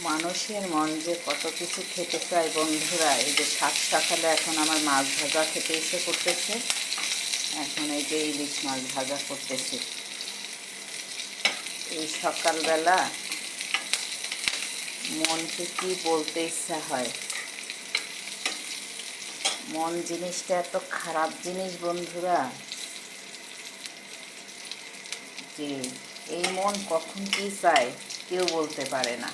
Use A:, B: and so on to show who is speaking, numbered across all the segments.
A: মানুষের মন যে কত কিছু খেতে চায় বন্ধুরা। এই যে সাত সকালে এখন আমার মাছ ভাজা খেতে ইচ্ছে করতেছে। এখন এই যে ইলিশ মাছ ভাজা করতেছি। এই সকালবেলা মনকে কি বলতে ইচ্ছা হয়। মন জিনিসটা এত খারাপ জিনিস বন্ধুরা, যে এই মন কখন কি চায় কেউ বলতে পারে না।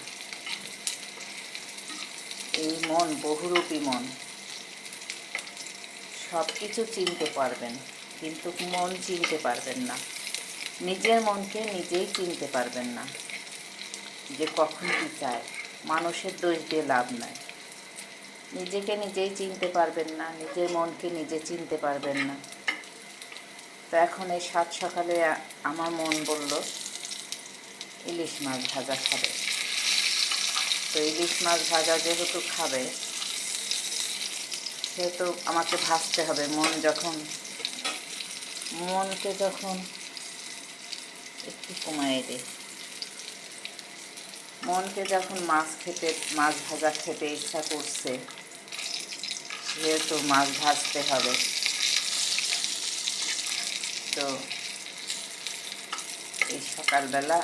A: এই মন বহুরূপী মন, সব কিছু চিনতে পারবেন কিন্তু মন চিনতে পারবেন না। নিজের মনকে নিজেই চিনতে পারবেন না যে কখন কি চায়। মানুষের দোষ দিয়ে লাভ নাই। নিজেকে নিজেই চিনতে পারবেন না, নিজের মনকে নিজে চিনতে পারবেন না। তো এখন এই সাত সকালে আমার মন বলল ইলিশ মাছ ভাজা খাবে। তো ইলিশ মাছ ভাজা যেহেতু খাবে সেহেতু আমাকে ভাজতে হবে। মনকে যখন একটু কমায় দে, মনকে যখন মাছ ভাজা খেতে ইচ্ছা করছে যেহেতু মাছ ভাজতে হবে। তো এই সকালবেলা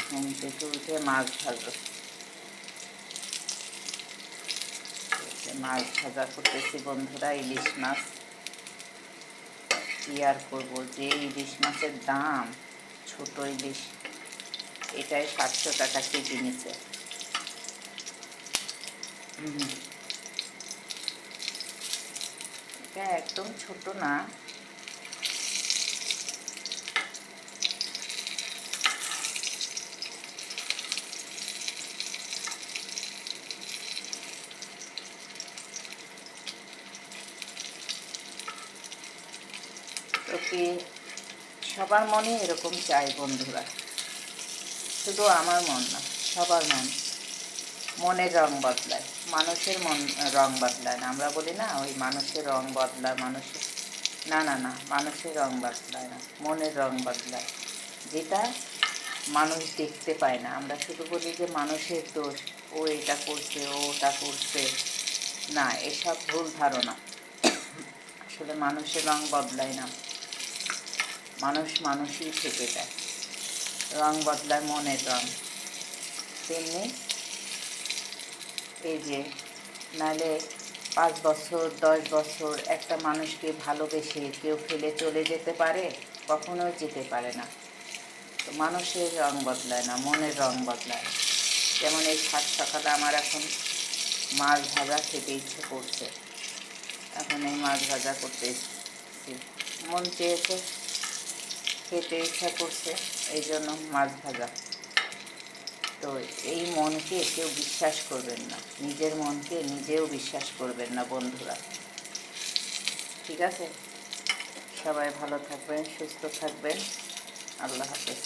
A: ঘুম থেকে উঠে মাছ ভাজা করতেছি বন্ধুরা। ইলিশ মাছ কি আর করবো, যে ইলিশ মাছের দাম, ছোট ইলিশ এটাই 700 টাকা কেজি নিচে। এটা একদম ছোট না। তো কি সবার মনে এরকম চাই বন্ধুরা, শুধু আমার মন না, সবার মনের রং বদলায়। মানুষের রং বদলায় না। আমরা বলি না ওই মানুষের রং বদলায়, না না না, মানুষের রং বদলায় না, মনের রং বদলায়, যেটা মানুষ দেখতে পায় না। আমরা শুধু বলি যে মানুষের দোষ, ও এটা করছে, ও ওটা করছে। না, এসব ভুল ধারণা। আসলে মানুষের রং বদলায় না, মানুষই থেকে যায়। রং বদলায় মনের রং। তেমনি এই যে নাহলে 5 বছর 10 বছর একটা মানুষকে ভালোবেসে কেউ ফেলে চলে যেতে পারে? কখনোই যেতে পারে না। তো মানুষের রং বদলায় না, মনের রং বদলায়। যেমন এই সাত সকালে আমার এখন মাছ ভাজা খেতে ইচ্ছে করছে। এখন এই মাছ ভাজা করতেছি, মন চেয়েছে, খেতে ইচ্ছা করছে, এই জন্য মাছ ভাজা। তো এই মনকে কেউ বিশ্বাস করবেন না, নিজের মনকে নিজেও বিশ্বাস করবেন না বন্ধুরা। ঠিক আছে, সবাই ভালো থাকবেন, সুস্থ থাকবেন। আল্লাহ হাফেজ।